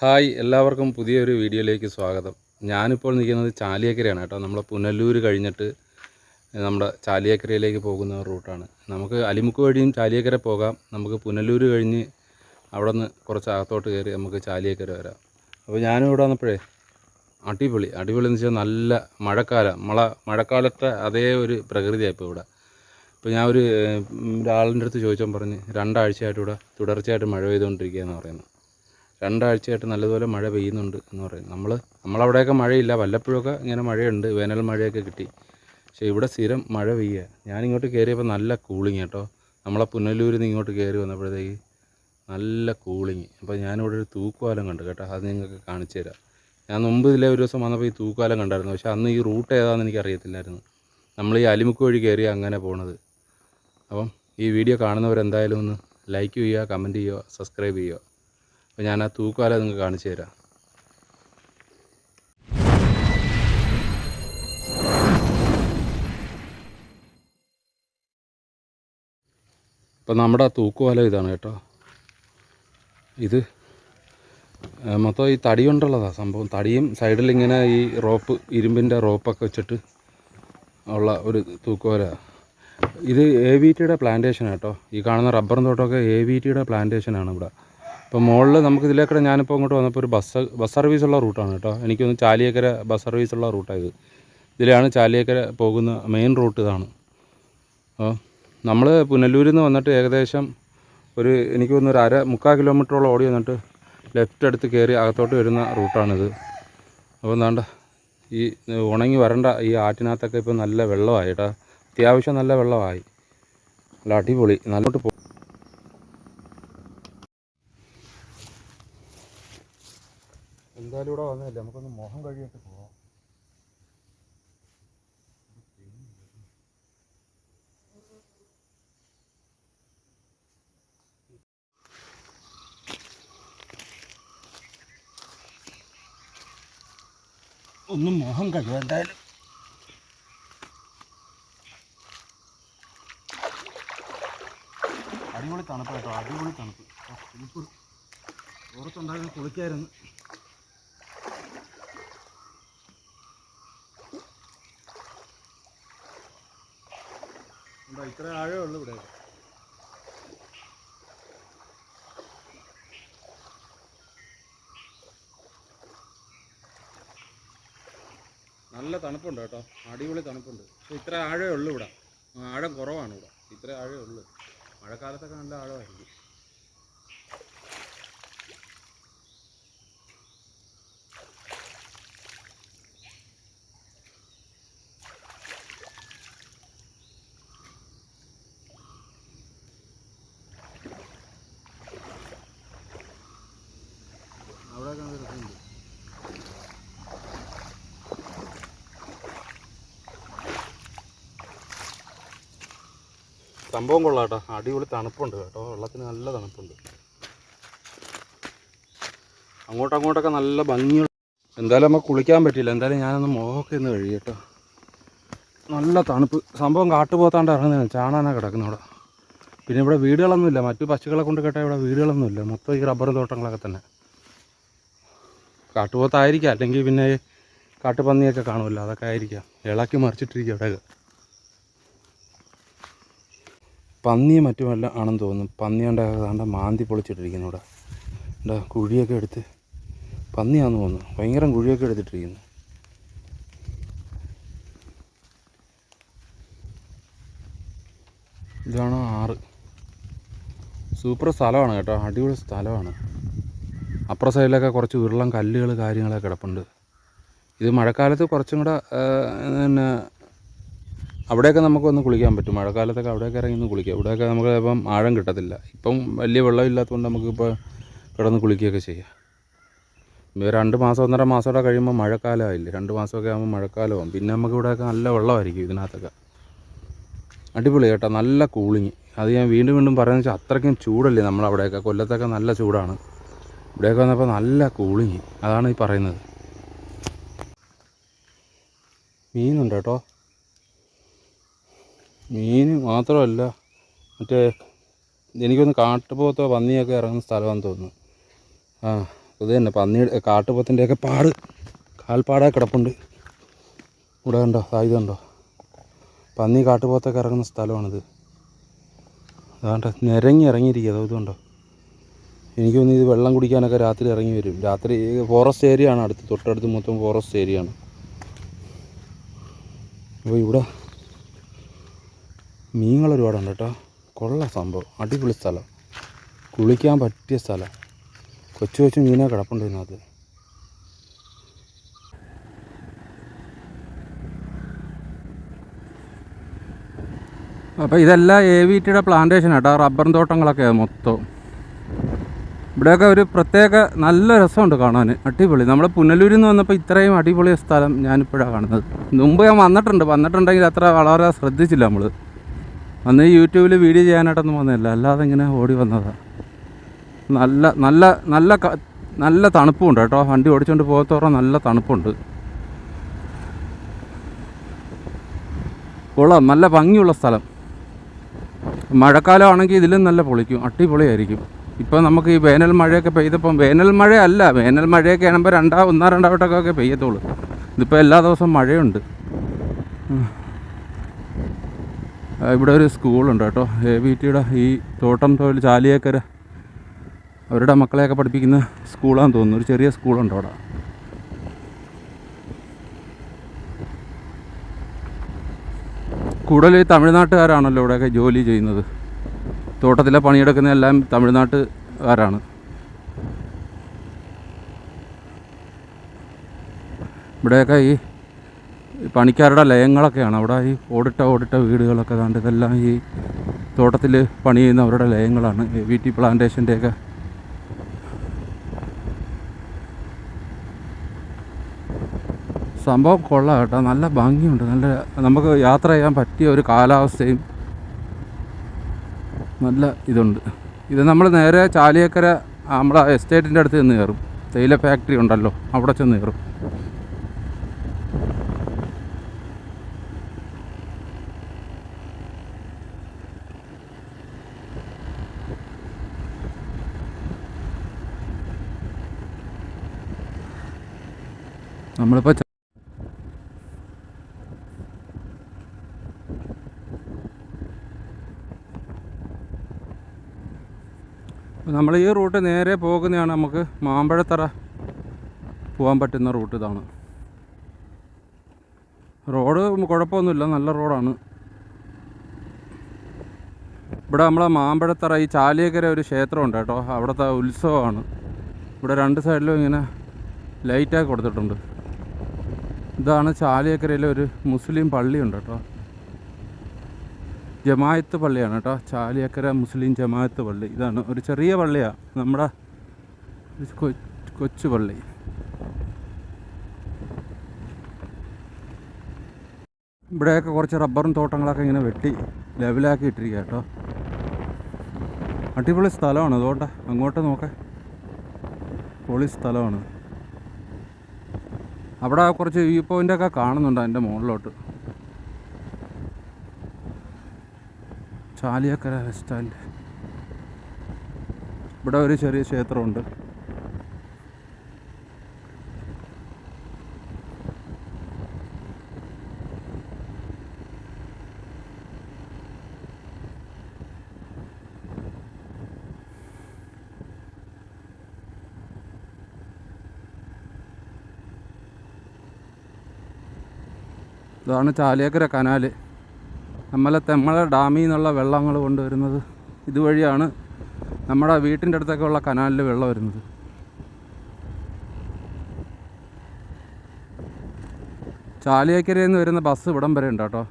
Hi, എല്ലാവർക്കും പുതിയൊരു വീഡിയോയിലേക്ക് സ്വാഗതം. ഞാനിപ്പോൾ നിൽക്കുന്നത് ചാലിയേക്കരയാണ് കേട്ടോ. നമ്മളെ പുനലൂർ കഴിഞ്ഞിട്ട് നമ്മുടെ ചാലിയേക്കരയിലേക്ക് പോകുന്ന റൂട്ടാണ്. നമുക്ക് അലിമുക്ക് വഴിയും ചാലിയേക്കര പോകാം. നമുക്ക് പുനലൂർ കഴിഞ്ഞ് അവിടെ നിന്ന് കുറച്ച് അകത്തോട്ട് കയറി നമുക്ക് ചാലിയേക്കര വരാം. അപ്പോൾ ഞാനും ഇവിടെ വന്നപ്പോഴേ അടിപൊളി എന്ന് വെച്ചാൽ നല്ല മഴക്കാലത്തെ അതേ ഒരു പ്രകൃതിയാണ് ഇപ്പോൾ ഇവിടെ. ഇപ്പോൾ ഞാൻ ഒരാളിൻ്റെ അടുത്ത് ചോദിച്ചാൽ പറഞ്ഞ് 2 ആഴ്ചയായിട്ട് ഇവിടെ തുടർച്ചയായിട്ട് മഴ പെയ്തുകൊണ്ടിരിക്കുകയെന്ന് പറയുന്നത്. 2 ആഴ്ചയായിട്ട് നല്ലതുപോലെ മഴ പെയ്യുന്നുണ്ട് എന്ന് പറയും. നമ്മളവിടെയൊക്കെ മഴയില്ല, വല്ലപ്പോഴൊക്കെ ഇങ്ങനെ മഴയുണ്ട്, വേനൽ മഴയൊക്കെ കിട്ടി. പക്ഷേ ഇവിടെ സ്ഥിരം മഴ പെയ്യുക. ഞാനിങ്ങോട്ട് കയറിയപ്പോൾ നല്ല കൂളിങ് കേട്ടോ. നമ്മളെ പുനലൂരിൽ നിന്ന് ഇങ്ങോട്ട് കയറി വന്നപ്പോഴത്തേക്ക് നല്ല കൂളിങ്. അപ്പോൾ ഞാനിവിടെ ഒരു തൂക്കുപാലം കണ്ടു കേട്ടോ, അത് നിങ്ങൾക്ക് കാണിച്ചു തരാം. ഞാൻ മുമ്പ് ഇതിലെ ഒരു ദിവസം വന്നപ്പോൾ ഈ തൂക്കുപാലം കണ്ടായിരുന്നു. പക്ഷേ അന്ന് ഈ റൂട്ട് ഏതാണെന്ന് എനിക്കറിയത്തില്ലായിരുന്നു. നമ്മൾ ഈ അലിമുക്ക് വഴി കയറി അങ്ങനെ പോണത്. അപ്പം ഈ വീഡിയോ കാണുന്നവരെന്തായാലും ഒന്ന് ലൈക്ക് ചെയ്യുക, കമൻറ്റ് ചെയ്യുക, സബ്സ്ക്രൈബ് ചെയ്യുക. അപ്പോൾ ഞാൻ ആ തൂക്കുപാലം നിങ്ങൾക്ക് കാണിച്ചു തരാം. ഇപ്പം നമ്മുടെ തൂക്കുപാലം ഇതാണ് കേട്ടോ. ഇത് മൊത്തം ഈ തടി കൊണ്ടുള്ളതാണ് സംഭവം. തടിയും സൈഡിലിങ്ങനെ ഈ ഇരുമ്പിൻ്റെ റോപ്പൊക്കെ വെച്ചിട്ട് ഉള്ള ഒരു തൂക്കുപാലമാണ്. ഇത് AVTയുടെ പ്ലാന്റേഷൻ കേട്ടോ. ഈ കാണുന്ന റബ്ബർ തോട്ടമൊക്കെ AVTയുടെ പ്ലാന്റേഷനാണ് ഇവിടെ. ഇപ്പോൾ മുകളിൽ നമുക്ക് ഇതിലേക്കൂടെ ഞാനിപ്പോൾ അങ്ങോട്ട് വന്നപ്പോൾ ഒരു ബസ് സർവീസുള്ള റൂട്ടാണ് കേട്ടോ. എനിക്കൊന്ന് ചാലിയേക്കര ബസ് സർവീസുള്ള റൂട്ടാണ് ഇത്. ഇതിലാണ് ചാലിയേക്കര പോകുന്ന മെയിൻ റൂട്ട് ഇതാണ്. അപ്പോൾ നമ്മൾ പുനലൂരിൽ നിന്ന് വന്നിട്ട് ഏകദേശം എനിക്ക് തോന്നുന്നു 3/4 കിലോമീറ്ററോളം ഓടി വന്നിട്ട് ലെഫ്റ്റ് എടുത്ത് കയറി അകത്തോട്ട് വരുന്ന റൂട്ടാണിത്. അപ്പോൾ എന്താണ്ട ഈ ഉണങ്ങി വരണ്ട ഈ ആറ്റിനകത്തൊക്കെ ഇപ്പോൾ നല്ല വെള്ളമായി കേട്ടോ. അത്യാവശ്യം നല്ല വെള്ളമായി, നല്ല അടിപൊളി. നല്ലോട്ട് എന്തായാലും ഇവിടെ വന്നില്ല, നമുക്കൊന്ന് മോഹം കഴിയിട്ട് പോവാം. ഒന്നും മോഹം കഴിയും എന്തായാലും. അടിപൊളി തണുപ്പ് കേട്ടോ, അടിപൊളി തണുപ്പ്. പുറത്തുണ്ടാകുന്ന കുളിക്കായിരുന്നു. ഇത്ര ആഴമേ ഉള്ളൂ ഇവിടെ. നല്ല തണുപ്പുണ്ട് കേട്ടോ, അടിപൊളി തണുപ്പുണ്ട്. പക്ഷേ ഇത്ര ആഴമേ ഉള്ളൂ ഇവിടെ, ആഴം കുറവാണ് ഇവിടെ. ഇത്ര ആഴമേ ഉള്ളൂ. മഴക്കാലത്തൊക്കെ നല്ല ആഴമായിരിക്കും. അവിടെയൊക്കെ നല്ല രസമുണ്ട്. സംഭവം കൊള്ളാം കേട്ടോ, അടിപൊളി തണുപ്പുണ്ട് കേട്ടോ. വെള്ളത്തിന് നല്ല തണുപ്പുണ്ട്. അങ്ങോട്ടൊക്കെ നല്ല ഭംഗിയുള്ള. എന്തായാലും നമുക്ക് കുളിക്കാൻ പറ്റില്ല. എന്തായാലും ഞാനൊന്ന് മോഹമൊക്കെ ഒന്ന് കഴിയും കേട്ടോ. നല്ല തണുപ്പ്. സംഭവം കാട്ടുപോത്താണ്ട് ഇറങ്ങുന്നതാണ്, ചാണാനാണ് കിടക്കുന്നത് ഇവിടെ. പിന്നെ ഇവിടെ വീടുകളൊന്നുമില്ല. മറ്റു പശുക്കളെ കൊണ്ട് കേട്ടാൽ ഇവിടെ വീടുകളൊന്നുമില്ല. മൊത്തം ഈ റബ്ബർ തോട്ടങ്ങളൊക്കെ തന്നെ. കാട്ടുപോത്തായിരിക്കാം, അല്ലെങ്കിൽ പിന്നെ കാട്ടുപന്നിയൊക്കെ കാണുമല്ലോ, അതൊക്കെ ആയിരിക്കാം. ഇളക്കി മറിച്ചിട്ടിരിക്കും അവിടെയൊക്കെ. പന്നിയും മറ്റുമല്ല ആണെന്ന് തോന്നുന്നു. പന്നിയുണ്ടാകാണ്ട് മാന്തി പൊളിച്ചിട്ടിരിക്കുന്നു ഇവിടെ. എന്താ കുഴിയൊക്കെ എടുത്ത്, പന്നിയാണെന്ന് തോന്നുന്നു. ഭയങ്കര കുഴിയൊക്കെ എടുത്തിട്ടിരിക്കുന്നു. ഇതാണ് ആറ്. സൂപ്പർ സ്ഥലമാണ് കേട്ടോ, അടിപൊളി സ്ഥലമാണ്. അപ്പുറ സൈഡിലൊക്കെ കുറച്ച് ഉരുളം കല്ലുകൾ കാര്യങ്ങളൊക്കെ കിടപ്പുണ്ട്. ഇത് മഴക്കാലത്ത് കുറച്ചും കൂടെ പിന്നെ അവിടെയൊക്കെ നമുക്കൊന്ന് കുളിക്കാൻ പറ്റും. മഴക്കാലത്തൊക്കെ അവിടെയൊക്കെ ഇറങ്ങി ഒന്ന് കുളിക്കാം. ഇവിടെയൊക്കെ നമുക്ക് ഇപ്പം ആഴം കിട്ടത്തില്ല. ഇപ്പം വലിയ വെള്ളമില്ലാത്തതുകൊണ്ട് നമുക്കിപ്പോൾ കിടന്ന് കുളിക്കുകയൊക്കെ ചെയ്യാം. 2 മാസം 1.5 മാസമൊക്കെ കഴിയുമ്പോൾ മഴക്കാലമായില്ലേ. 2 മാസമൊക്കെ ആകുമ്പോൾ മഴക്കാലമാകും. പിന്നെ നമുക്ക് ഇവിടെയൊക്കെ നല്ല വെള്ളമായിരിക്കും ഇതിനകത്തൊക്കെ. അടിപൊളി കേട്ടോ, നല്ല കൂളിങ്. അത് ഞാൻ വീണ്ടും പറയുന്നത് വെച്ചാൽ അത്രയ്ക്കും ചൂടല്ലേ നമ്മളവിടെയൊക്കെ. കൊല്ലത്തൊക്കെ നല്ല ചൂടാണ്. ഇവിടെയൊക്കെ വന്നപ്പോൾ നല്ല കൂളിങ്, അതാണ് ഈ പറയുന്നത്. മീനുണ്ട് കേട്ടോ. മീൻ മാത്രമല്ല, മറ്റേ എനിക്കൊന്ന് കാട്ടുപോത്തോ പന്നിയൊക്കെ ഇറങ്ങുന്ന സ്ഥലമാണെന്ന് തോന്നുന്നു. ഇത് തന്നെ കാട്ടുപോത്തിൻ്റെയൊക്കെ കാൽപ്പാടായി കിടപ്പുണ്ട്. ഇവിടെ കണ്ടോ, ഇതുണ്ടോ, പന്നി കാട്ടുപോത്തൊക്കെ ഇറങ്ങുന്ന സ്ഥലമാണിത്. അതാണ്ട് ഇറങ്ങിയിരിക്കുക. ഇതുണ്ടോ, എനിക്ക് തോന്നുന്നു ഇത് വെള്ളം കുടിക്കാനൊക്കെ രാത്രി ഇറങ്ങി വരും. രാത്രി ഫോറസ്റ്റ് ഏരിയ ആണ്, തൊട്ടടുത്ത് മൊത്തം ഫോറസ്റ്റ് ഏരിയ ആണ്. അപ്പോൾ ഇവിടെ മീനുകൾ ഒരുപാടുണ്ട് കേട്ടോ. കൊള്ളാം സംഭവം, അടിപൊളി സ്ഥലം, കുളിക്കാൻ പറ്റിയ സ്ഥലം. കൊച്ചു മീനെ കിടപ്പുണ്ട് ഇതിനകത്ത്. അപ്പോൾ ഇതെല്ലാം AVTയുടെ പ്ലാന്റേഷൻ കേട്ടോ, റബ്ബർ തോട്ടങ്ങളൊക്കെയാണ് മൊത്തം. ഇവിടെയൊക്കെ ഒരു പ്രത്യേക നല്ല രസമുണ്ട് കാണാൻ, അടിപൊളി. നമ്മൾ പുനലൂരിൽ നിന്ന് വന്നപ്പോൾ ഇത്രയും അടിപൊളി സ്ഥലം ഞാനിപ്പോഴാണ് കാണുന്നത്. മുമ്പ് ഞാൻ വന്നിട്ടുണ്ടെങ്കിൽ അത്ര വളരെ ശ്രദ്ധിച്ചില്ല. നമ്മൾ അന്ന് യൂട്യൂബിൽ വീഡിയോ ചെയ്യാനായിട്ടൊന്നും വന്നതല്ല, അല്ലാതെ ഇങ്ങനെ ഓടി വന്നതാണ്. നല്ല നല്ല നല്ല നല്ല തണുപ്പുണ്ട് കേട്ടോ, വണ്ടി ഓടിച്ചുകൊണ്ട് പോകത്തോളം നല്ല തണുപ്പുണ്ട്. കൊള്ളാം, നല്ല ഭംഗിയുള്ള സ്ഥലം. മഴക്കാലമാണെങ്കിൽ ഇതിലും നല്ല പൊളിക്കും, അടിപൊളിയായിരിക്കും. ഇപ്പോൾ നമുക്ക് ഈ വേനൽ മഴയൊക്കെ പെയ്തപ്പം, വേനൽ മഴയൊക്കെ ആകുമ്പോൾ ഒന്നോ രണ്ടോ വട്ടമൊക്കെ പെയ്യത്തുള്ളൂ. ഇതിപ്പോൾ എല്ലാ ദിവസവും മഴയുണ്ട്. ഇവിടെ ഒരു സ്കൂളുണ്ട് കേട്ടോ, AVTയുടെ ഈ തോട്ടം തൊഴിൽ ചാലിയേക്കര അവരുടെ മക്കളെയൊക്കെ പഠിപ്പിക്കുന്ന സ്കൂളാണെന്ന് തോന്നുന്നു. ഒരു ചെറിയ സ്കൂളുണ്ട് അവിടെ. കൂടുതൽ ഈ തമിഴ്നാട്ടുകാരാണല്ലോ ഇവിടെയൊക്കെ ജോലി ചെയ്യുന്നത്. തോട്ടത്തിലെ പണിയെടുക്കുന്ന എല്ലാം തമിഴ്നാട്ടുകാരാണ്. ഇവിടെയൊക്കെ ഈ പണിക്കാരുടെ ലയങ്ങളൊക്കെയാണ്. അവിടെ ഈ ഓടിട്ട വീടുകളൊക്കെ കണ്ട്, ഇതെല്ലാം ഈ തോട്ടത്തിൽ പണി ചെയ്യുന്നവരുടെ ലയങ്ങളാണ്. AVT പ്ലാന്റേഷൻ്റെയൊക്കെ സംഭവം കൊള്ളാം കേട്ടോ, നല്ല ഭംഗിയുണ്ട്. നല്ല നമുക്ക് യാത്ര ചെയ്യാൻ പറ്റിയ ഒരു കാലാവസ്ഥയും നല്ല ഇതുണ്ട്. ഇത് നമ്മൾ നേരെ ചാലിയേക്കര നമ്മളെ എസ്റ്റേറ്റിൻ്റെ അടുത്ത് ചെന്ന് കയറും. തേയില ഫാക്ടറി ഉണ്ടല്ലോ, അവിടെ ചെന്ന് കയറും. നമ്മളിപ്പോൾ നമ്മൾ ഈ റൂട്ട് നേരെ പോകുന്നതാണ്. നമുക്ക് മാമ്പഴത്തറ പോകാൻ പറ്റുന്ന റൂട്ട് ഇതാണ്. റോഡ് കുഴപ്പമൊന്നുമില്ല, നല്ല റോഡാണ്. ഇവിടെ നമ്മളെ മാമ്പഴത്തറ ഈ ചാലിയേക്കര ഒരു ക്ഷേത്രമുണ്ട് കേട്ടോ, അവിടുത്തെ ഉത്സവമാണ്. ഇവിടെ രണ്ട് സൈഡിലും ഇങ്ങനെ ലൈറ്റൊക്കെ കൊടുത്തിട്ടുണ്ട്. ഇതാണ് ചാലിയേക്കരയിലെ ഒരു മുസ്ലിം പള്ളിയുണ്ട് കേട്ടോ, ജമായത്ത് പള്ളിയാണ് കേട്ടോ, ചാലിയേക്കര മുസ്ലിം ജമായത്ത് പള്ളി. ഇതാണ് ഒരു ചെറിയ പള്ളിയാണ്, നമ്മുടെ കൊച്ചു പള്ളി. ഇവിടെയൊക്കെ കുറച്ച് റബ്ബറും തോട്ടങ്ങളൊക്കെ ഇങ്ങനെ വെട്ടി ലെവലാക്കി ഇട്ടിരിക്കുക കേട്ടോ. അടിപൊളി സ്ഥലമാണ്. അതുകൊണ്ട് അങ്ങോട്ട് നോക്കാം, പൊളി സ്ഥലമാണ്. അവിടെ കുറച്ച് വ്യൂ പോയിൻ്റൊക്കെ കാണുന്നുണ്ട് അതിൻ്റെ മുകളിലോട്ട്. Chaliyekkara bus stand. ഇവിടെ ഒരു ചെറിയ ക്ഷേത്രമുണ്ട്. ഇതാണ് ചാലിയേക്കര കനാൽ. തെമ്മല ഡാമിൽ നിന്നുള്ള വെള്ളങ്ങൾ കൊണ്ടുവരുന്നത് ഇതുവഴിയാണ് നമ്മുടെ വീട്ടിൻ്റെ അടുത്തൊക്കെ ഉള്ള കനാലിൽ വെള്ളം വരുന്നത്. ചാലിയേക്കരയിൽ നിന്ന് വരുന്ന ബസ് ഇവിടം വരെ ഉണ്ട് കേട്ടോ.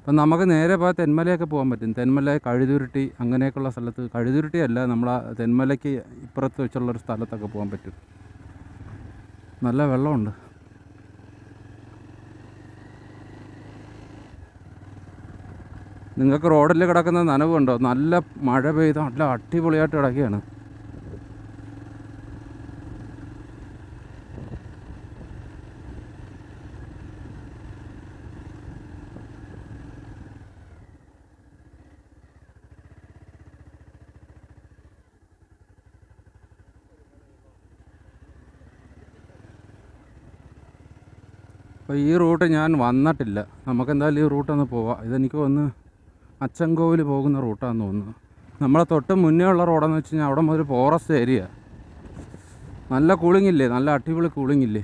അപ്പം നമുക്ക് നേരെ പോയാൽ തെന്മലയൊക്കെ പോകാൻ പറ്റും. തെന്മല, കഴുതുരുട്ടി അങ്ങനെയൊക്കെയുള്ള സ്ഥലത്ത്, കഴുതുരുട്ടിയല്ല, നമ്മളാ തെന്മലയ്ക്ക് ഇപ്പുറത്ത് വെച്ചുള്ളൊരു സ്ഥലത്തൊക്കെ പോകാൻ പറ്റും. നല്ല വെള്ളമുണ്ട്. നിങ്ങൾക്ക് റോഡിൽ കിടക്കുന്ന നനവുണ്ടോ? നല്ല മഴ പെയ്ത് നല്ല അടിപൊളിയായിട്ട് കിടക്കുകയാണ്. അപ്പോൾ ഈ റൂട്ട് ഞാൻ വന്നിട്ടില്ല. നമുക്കെന്തായാലും ഈ റൂട്ടൊന്ന് പോവാം. ഇതെനിക്ക് ഒന്ന് അച്ചൻകോവിൽ പോകുന്ന റൂട്ടാണെന്ന് തോന്നുന്നു. നമ്മളെ തൊട്ട് മുന്നേ ഉള്ള റോഡെന്ന് വെച്ച് കഴിഞ്ഞാൽ അവിടെ മുതൽ ഫോറസ്റ്റ് ഏരിയ. നല്ല കൂളിംഗ് ഇല്ലേ, നല്ല അടിപൊളി കൂളിംഗ് ഇല്ലേ.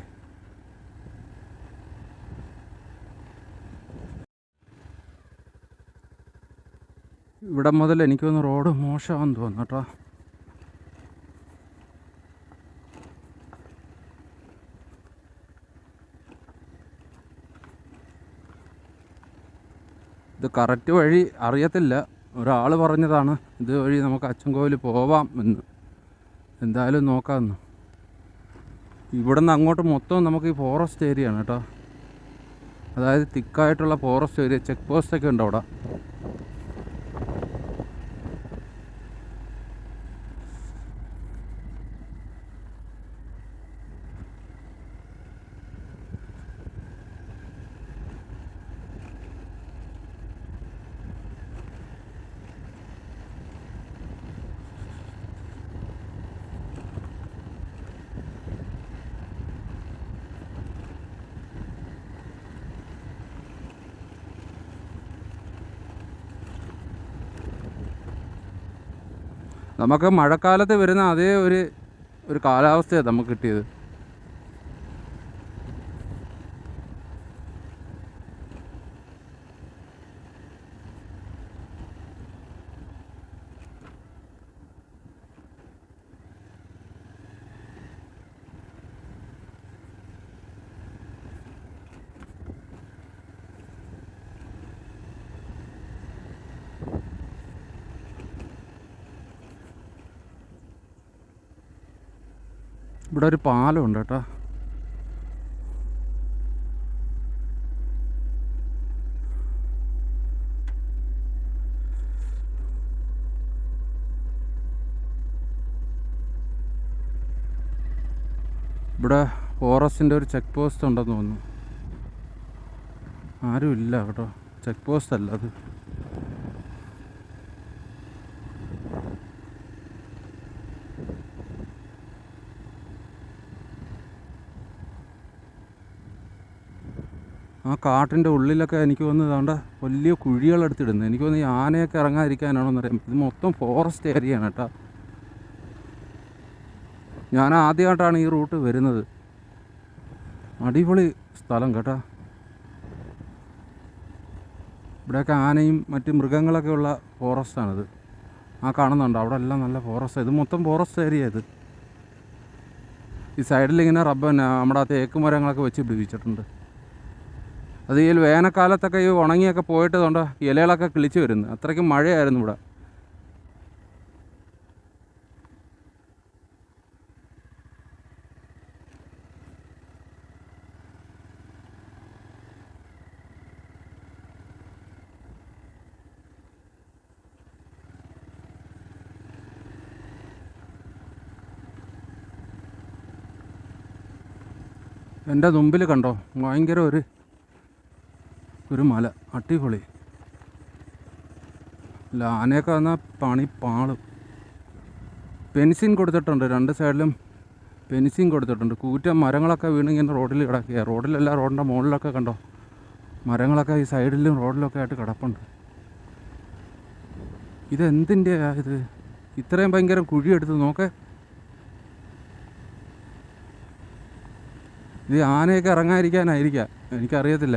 ഇവിടെ മുതൽ എനിക്ക് തോന്നുന്നു റോഡ് മോശമാണെന്ന് തോന്നുന്നു കേട്ടോ. ഇത് കറക്റ്റ് വഴി അറിയത്തില്ല, ഒരാൾ പറഞ്ഞതാണ് ഇത് വഴി നമുക്ക് അച്ചൻകോവിൽ പോവാം എന്ന്. എന്തായാലും നോക്കാമെന്ന്. ഇവിടെ നിന്ന് അങ്ങോട്ട് മൊത്തം നമുക്ക് ഈ ഫോറസ്റ്റ് ഏരിയ ആണ് കേട്ടോ. അതായത് തിക്കായിട്ടുള്ള ഫോറസ്റ്റ് ഏരിയ. ചെക്ക് പോസ്റ്റൊക്കെ ഉണ്ട് അവിടെ. നമുക്ക് മഴക്കാലത്ത് വരുന്ന അതേ ഒരു കാലാവസ്ഥയാണ് നമുക്ക് കിട്ടിയത്. ഇവിടെ ഒരു പാലമുണ്ട് കേട്ടോ. ഇവിടെ ഫോറസ്റ്റിൻ്റെ ഒരു ചെക്ക് പോസ്റ്റ് ഉണ്ടെന്ന് തോന്നുന്നു. ആരുമില്ല കേട്ടോ, ചെക്ക് പോസ്റ്റ് അല്ല അത്. ആ കാട്ടിൻ്റെ ഉള്ളിലൊക്കെ എനിക്ക് തോന്നുന്നതാണ്ട് വലിയ കുഴികളെടുത്തിടുന്നത്. എനിക്ക് തോന്നുന്നു ഈ ആനയൊക്കെ ഇറങ്ങാതിരിക്കാനാണോന്നറിയാം. ഇത് മൊത്തം ഫോറസ്റ്റ് ഏരിയയാണ് കേട്ടോ. ഞാൻ ആദ്യമായിട്ടാണ് ഈ റൂട്ട് വരുന്നത്. അടിപൊളി സ്ഥലം കേട്ടോ. ഇവിടെയൊക്കെ ആനയും മറ്റ് മൃഗങ്ങളൊക്കെ ഉള്ള ഫോറസ്റ്റാണിത്. ആ കാണുന്നുണ്ട്, അവിടെ എല്ലാം നല്ല ഫോറസ്റ്റ്. ഇത് മൊത്തം ഫോറസ്റ്റ് ഏരിയ. ഇത് ഈ സൈഡിലിങ്ങനെ നമ്മുടെ ആ തേക്ക് മരങ്ങളൊക്കെ വെച്ച് പിടിപ്പിച്ചിട്ടുണ്ട്. അത് ഈ വേനൽക്കാലത്തൊക്കെ ഈ ഉണങ്ങിയൊക്കെ പോയിട്ടതുകൊണ്ട് ഇലകളൊക്കെ കിളിച്ച് വരുന്നു. അത്രയ്ക്കും മഴയായിരുന്നു ഇവിടെ. എൻ്റെ മുമ്പിൽ കണ്ടോ, ഭയങ്കര ഒരു മല, അടിപൊളി. അല്ല, ആനയൊക്കെ വന്നാൽ പാളും. ഫെൻസിൻ കൊടുത്തിട്ടുണ്ട്, രണ്ട് സൈഡിലും ഫെൻസിൻ കൊടുത്തിട്ടുണ്ട്. കൂറ്റം മരങ്ങളൊക്കെ വീണിങ്ങനെ റോഡിൽ കിടക്കുക. റോഡിലല്ല, റോഡിൻ്റെ മുകളിലൊക്കെ കണ്ടോ, മരങ്ങളൊക്കെ ഈ സൈഡിലും റോഡിലൊക്കെ ആയിട്ട് കിടപ്പുണ്ട്. ഇതെന്തിൻ്റെയാ ഇത്? ഇത്രയും ഭയങ്കര കുഴിയെടുത്ത് നോക്കേ. ഇത് ആനയൊക്കെ ഇറങ്ങാതിരിക്കാനായിരിക്കാം, എനിക്കറിയത്തില്ല.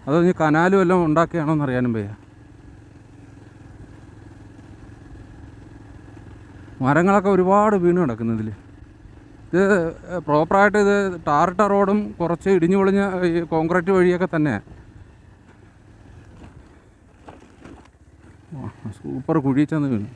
അതോ ഇനി കനാലും എല്ലാം ഉണ്ടാക്കിയാണോ എന്നറിയാനും വയ്യ. മരങ്ങളൊക്കെ ഒരുപാട് വീണ് കിടക്കുന്നതിൽ. ഇത് പ്രോപ്പറായിട്ട് ഇത് ടാറിട്ട റോഡും കുറച്ച് ഇടിഞ്ഞു പൊളിഞ്ഞ ഈ കോൺക്രീറ്റ് വഴിയൊക്കെ തന്നെ. സൂപ്പർ കുഴി ചെന്ന് വീണു.